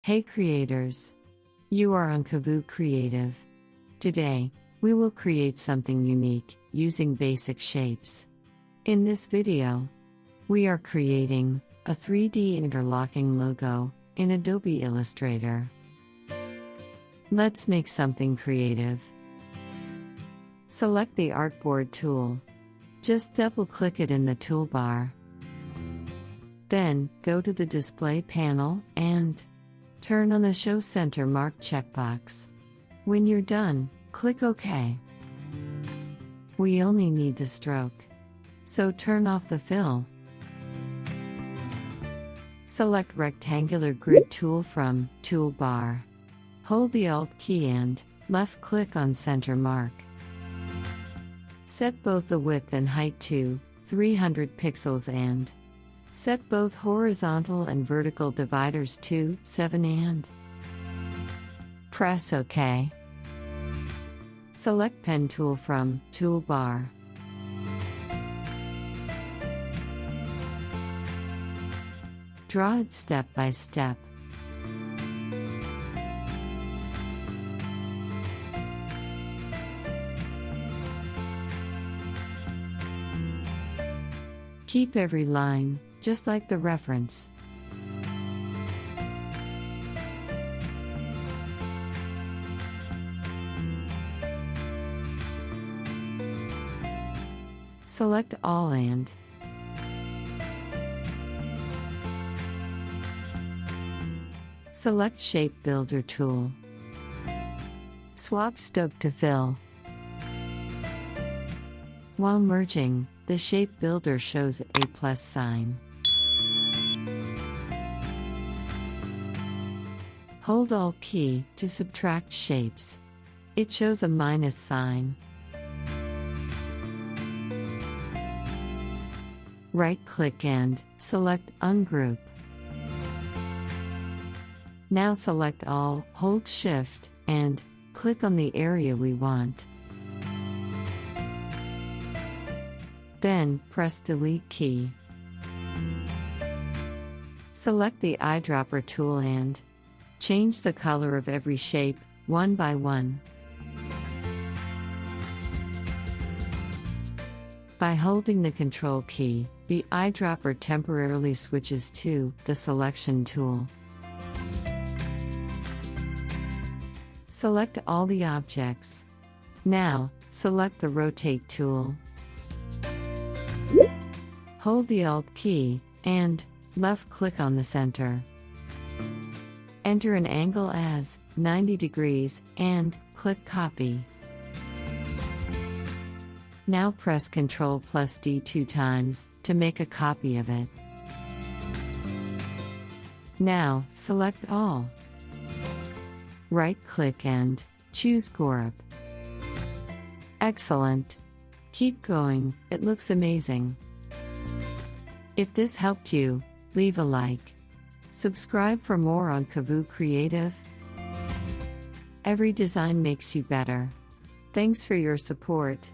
Hey creators! You are on Kavoo Creative. Today, we will create something unique, using basic shapes. In this video, we are creating a 3D interlocking logo in Adobe Illustrator. Let's make something creative. Select the Artboard tool. Just double-click it in the toolbar. Then, go to the Display panel and turn on the Show Center Mark checkbox. When you're done, click OK. We only need the stroke, so turn off the fill. Select Rectangular Grid tool from Toolbar. Hold the Alt key and left-click on Center Mark. Set both the width and height to 300 pixels and set both horizontal and vertical dividers to 7 and press OK. Select Pen tool from Toolbar. Draw it step by step. Keep every line, just like the reference. Select all and select Shape Builder tool. Swap Stroke to fill. While merging, the Shape Builder shows a plus sign. Hold Alt key to subtract shapes. It shows a minus sign. Right-click and select Ungroup. Now select all, hold Shift, and click on the area we want. Then, press Delete key. Select the eyedropper tool and change the color of every shape, one by one. By holding the Control key, the eyedropper temporarily switches to the Selection tool. Select all the objects. Now, select the Rotate tool. Hold the Alt key, and left-click on the center. Enter an angle as 90 degrees, and click Copy. Now press Ctrl+D 2 times to make a copy of it. Now, select all. Right-click and choose Group. Excellent. Keep going, it looks amazing. If this helped you, leave a like. Subscribe for more on Kavoo Creative. Every design makes you better. Thanks for your support.